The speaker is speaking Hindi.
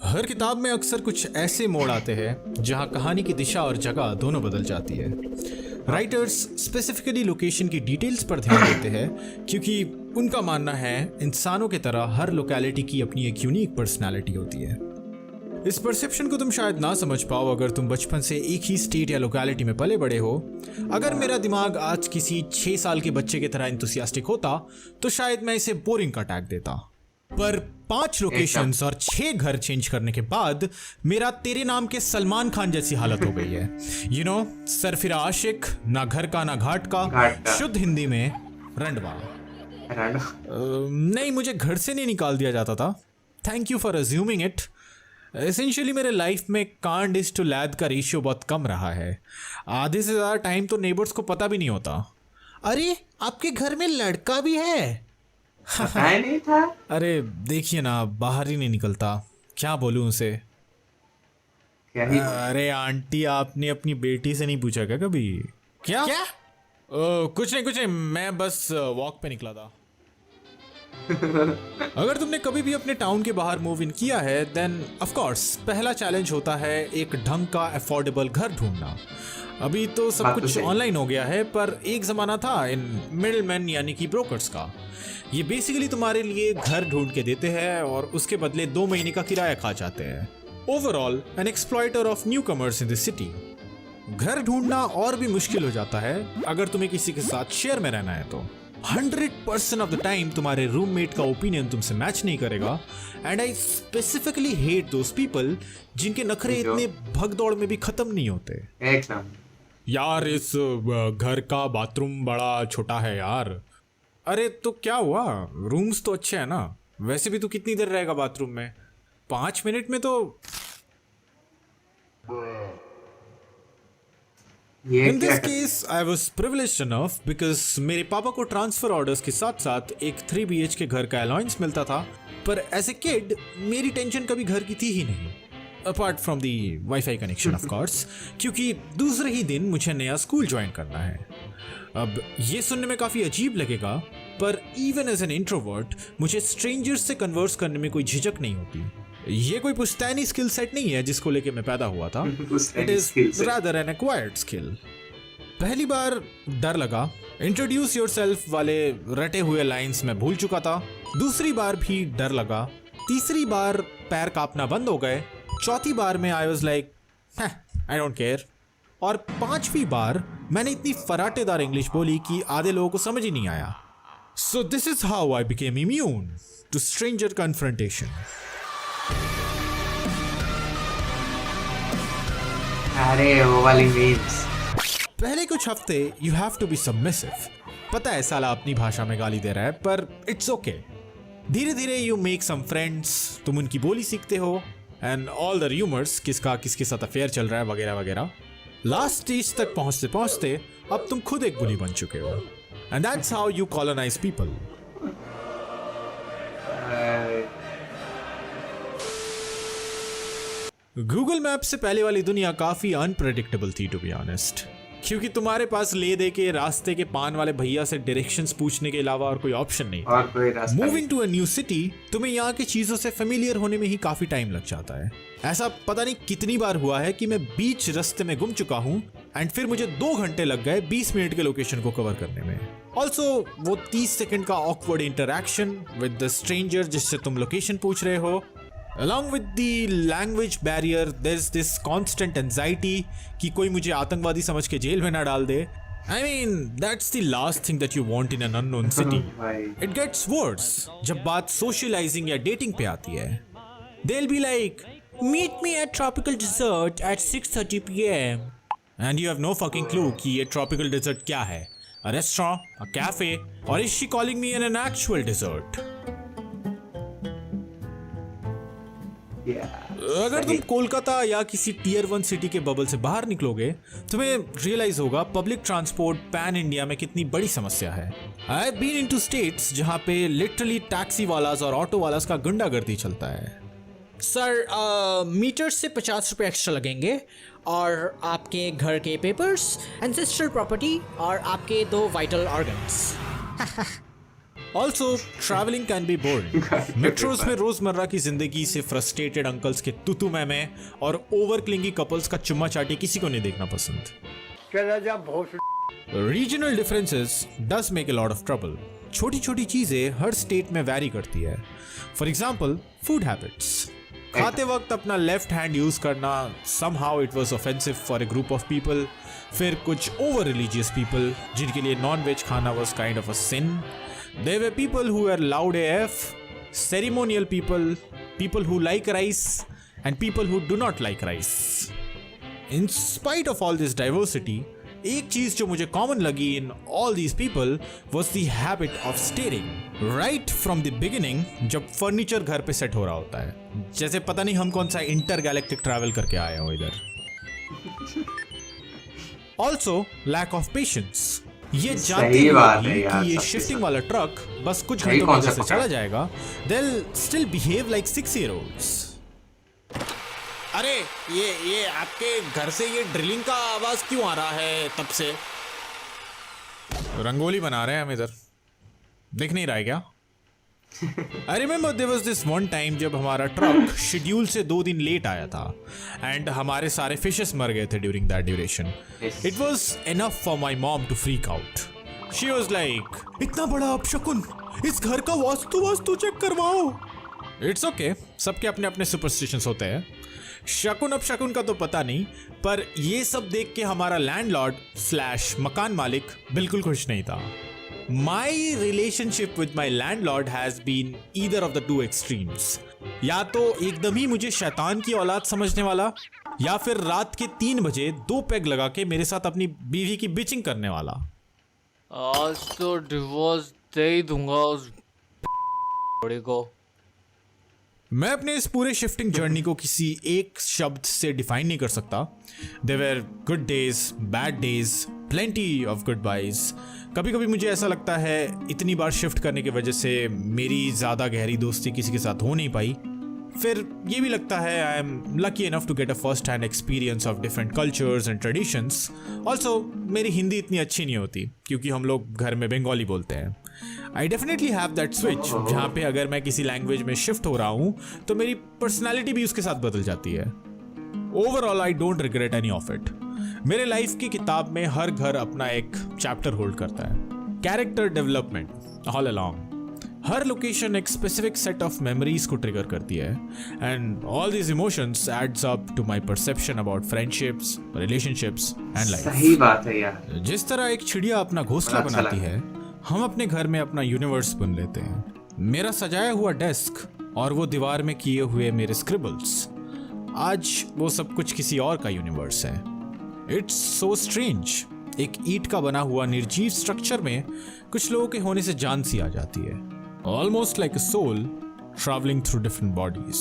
हर किताब में अक्सर कुछ ऐसे मोड़ आते हैं जहां कहानी की दिशा और जगह दोनों बदल जाती है। राइटर्स स्पेसिफिकली लोकेशन की डिटेल्स पर ध्यान देते हैं क्योंकि उनका मानना है इंसानों की तरह हर लोकेलिटी की अपनी एक यूनिक पर्सनालिटी होती है। इस परसेप्शन को तुम शायद ना समझ पाओ अगर तुम बचपन से एक ही स्टेट या लोकेलिटी में पले बड़े हो। अगर मेरा दिमाग आज किसी 6 साल के बच्चे की तरह इंथुसियास्टिक होता तो शायद मैं इसे बोरिंग का टैग देता, पर 5 लोकेशंस और 6 घर चेंज करने के बाद मेरा तेरे नाम के सलमान खान जैसी हालत हो गई है। यू नो, सरफिरा आशिक, ना घर का ना घाट का, शुद्ध हिंदी में रंडवा। नहीं, मुझे घर से नहीं निकाल दिया जाता था। Thank you for assuming it. Essentially मेरे लाइफ में कांड इज टू लैद का रेशियो बहुत कम रहा है। आधे से ज़्यादा टाइम तो नेबर्स को पता भी नहीं होता। अरे, आपके घर में लड़का भी है? नहीं था। अरे देखिए ना, बाहर ही नहीं निकलता। क्या बोलूं उसे? अरे आंटी, आपने अपनी बेटी से नहीं पूछा क्या कभी? क्या? कुछ नहीं, मैं बस वॉक पे निकला था। अगर तुमने कभी भी अपने टाउन के बाहर मूव इन किया है देन ऑफ कोर्स पहला चैलेंज होता है एक ढंग का अफोर्डेबल घर ढूंढना। अभी तो सब कुछ ऑनलाइन हो गया है, पर एक जमाना था इन मिडलमैन यानी कि ब्रोकर्स का। ये बेसिकली तुम्हारे लिए घर ढूंढ के देते हैं और उसके बदले 2 महीने का किराया खा जाते हैं। Overall an exploiter of new comers in the city. घर ढूंढना और भी मुश्किल हो जाता है अगर तुम्हें किसी के साथ शेयर में रहना है तो। 100% ऑफ द टाइम तुम्हारे रूममेट का ओपिनियन तुमसे मैच नहीं करेगा। And I specifically hate those people जिनके नखरे इतने भगदौड़ में भी खत्म नहीं होते। एकदम यार, इस घर का बाथरूम बड़ा छोटा है यार। अरे तो क्या हुआ, रूम्स तो अच्छे हैं ना। वैसे भी तू कितनी देर रहेगा बाथरूम में? 5 मिनट में तो। In this case, I was privileged enough because मेरे पापा को ट्रांसफर ऑर्डर्स के साथ साथ एक 3 BHK घर का अलाउंस मिलता था। पर एज ए किड मेरी टेंशन कभी घर की थी ही नहीं, apart from the wifi connection of course, क्योंकि दूसरे ही दिन मुझे नया स्कूल ज्वाइन करना है। अब ये सुनने में काफ़ी अजीब लगेगा, पर इवन एज एन इंट्रोवर्ट मुझे स्ट्रेंजर्स से कन्वर्स करने में कोई झिझक नहीं होती। ये कोई पुश्तैनी स्किल सेट नहीं है जिसको लेके मैं पैदा हुआ था। It is rather N acquired skill. पहली बार डर लगा, इंट्रोड्यूस योरसेल्फ वाले रटे हुए लाइंस में भूल चुका था। दूसरी बार भी डर लगा। तीसरी बार पैर कांपना बंद हो गए। चौथी बार में I was like I don't care. और 5वीं बार मैंने इतनी फराटेदार इंग्लिश बोली कि आधे लोगों को समझ ही नहीं आया। So this is how I became immune to stranger confrontation. अरे वो वाली मीम्स। पहले कुछ हफ्ते you have to be submissive. पता है साला अपनी भाषा में गाली दे रहा है, पर इट्स ओके। धीरे धीरे यू मेक सम फ्रेंड्स, तुम उनकी बोली सीखते हो एंड ऑल द रूमर्स, किसका किसके साथ अफेयर चल रहा है वगैरह वगैरह। लास्ट स्टेज तक पहुंचते पहुंचते अब तुम खुद एक बुली बन चुके हो। And that's how you colonise people. Google map से पहले वाली दुनिया काफी अनप्रेडिक्टेबल थी टू बी ऑनेस्ट, क्योंकि तुम्हारे पास ले दे के रास्ते के पान वाले भैया से डायरेक्शंस पूछने के अलावा और कोई ऑप्शन नहीं। और कोई रास्ता moving to a new city तुम्हें यहाँ की चीजों से फेमिलियर होने में ही काफी टाइम लग जाता है। ऐसा पता नहीं कितनी बार हुआ है कि मैं बीच रास्ते में गुम चुका हूँ एंड फिर मुझे 2 घंटे लग गए 20 मिनट के लोकेशन को कवर करने में। ऑल्सो वो 30 सेकंड का awkward interaction with the stranger जिससे तुम लोकेशन पूछ रहे हो। Along with the language barrier, there's this constant anxiety कि कोई मुझे आतंकवादी समझ के जेल में ना डाल दे। I mean, that's the last thing that you want in an unknown city. It gets worse जब बात socializing या dating पे आती है। They'll be like, meet me at Tropical Dessert at 6:30 PM. And you have no fucking clue कि ये Tropical Dessert क्या है। A restaurant, a cafe, or is she calling me an actual dessert? अगर तुम कोलकाता या किसी टियर 1 सिटी के बबल से बाहर निकलोगे तुम्हें रियलाइज होगा पब्लिक ट्रांसपोर्ट पैन इंडिया में कितनी बड़ी समस्या है। I have been into states जहां पे लिटरली टैक्सी वालास और ऑटो वालास का गुंडागर्दी चलता है। सर, मीटर से 50 रुपये एक्स्ट्रा लगेंगे और आपके घर के पेपर्स, एंसेस्ट्रल प्रॉपर्टी और आपके 2 vital organs. Also travelling can be boring. Metros में रोजमर्रा की जिंदगी से फ्रस्ट्रेटेड अंकल्स के तुतु मैमे और ओवर क्लिंगी कपल्स का चुम्मा चाटी किसी को नहीं देखना पसंद। Regional differences does make a lot of trouble. छोटी छोटी चीजें हर स्टेट में वैरी करती है। For example food habits. खाते वक्त अपना लेफ्ट हैंड यूज करना somehow it was offensive for a group of people। फिर कुछ ओवर रिलीजियस पीपल जिनके लिए नॉन वेज खाना was kind of a sin। There were people who were loud AF, ceremonial people, people who like rice and people who do not like rice। In spite of all this diversity, एक चीज जो मुझे कॉमन लगी in all these people was the habit of steering right from the beginning. जब फर्नीचर घर पे सेट हो रहा होता है, जैसे पता नहीं हम कौन सा इंटरगैलेक्टिक ट्रैवल करके आए हो इधर। Also lack of patience. ये जानते हुए कि ये शिफ्टिंग वाला ट्रक बस कुछ घंटों में से चला जाएगा, they'll still behave like 6-year-olds। अरे ये आपके घर से ये ड्रिलिंग का आवाज क्यों आ रहा है तब से? रंगोली बना रहे हैं हम इधर, दिख नहीं रहा है क्या? I remember there was this one time जब हमारा ट्रक शेड्यूल से 2 दिन लेट आया था एंड हमारे सारे फिशेस मर गए थे during that duration. It was enough for my mom to freak out. She was like, इतना बड़ा अपशकुन, इस घर का वास्तु चेक करवाओ। इट्स ओके, सबके अपने अपने सुपरस्टिशंस होते हैं। शकुन अपशकुन का तो पता नहीं, पर ये सब देख के हमारा लैंडलॉर्ड / मकान मालिक बिल्कुल खुश नहीं था। My relationship with my landlord has been either of the two extremes। या तो एकदम ही मुझे शैतान की औलाद समझने वाला, या फिर रात के 3 बजे 2 पेग लगा के मेरे साथ अपनी बीवी की बिचिंग करने वाला। आज तो डिवोर्स दे ही दूंगा उस बड़े को। मैं अपने इस पूरे शिफ्टिंग जर्नी को किसी एक शब्द से डिफाइन नहीं कर सकता। There were good days, bad days, plenty of good byes. कभी कभी मुझे ऐसा लगता है इतनी बार शिफ्ट करने की वजह से मेरी ज़्यादा गहरी दोस्ती किसी के साथ हो नहीं पाई। फिर ये भी लगता है I am lucky enough to get a first hand experience of different cultures and traditions. Also मेरी हिंदी इतनी अच्छी नहीं होती क्योंकि हम लोग घर में बंगाली बोलते हैं। I definitely have that switch जहाँ पे अगर मैं किसी लैंग्वेज में शिफ्ट हो रहा हूँ तो मेरी पर्सनैलिटी भी उसके साथ बदल जाती है। Overall I don't regret any of it. मेरे लाइफ की किताब में हर घर अपना एक चैप्टर होल्ड करता है। Character development all along. हर लोकेशन एक स्पेसिफिक सेट ऑफ मेमोरीज को ट्रिगर करती है and all these emotions adds up to my perception about friendships, relationships and life. सही बात है यार। जिस तरह एक चिड़िया अपना घोंसला बनाती है, हम अपने घर में अपना यूनिवर्स बन लेते हैं। मेरा सजाया हुआ डेस्क और वो दीवार में किए हुए मेरे स्क्रिबल्स, आज वो सब कुछ किसी और का यूनिवर्स है। It's so strange. एक ईंट का बना हुआ निर्जीव स्ट्रक्चर में कुछ लोगों के होने से जान सी आ जाती है। Almost like a soul travelling through different bodies.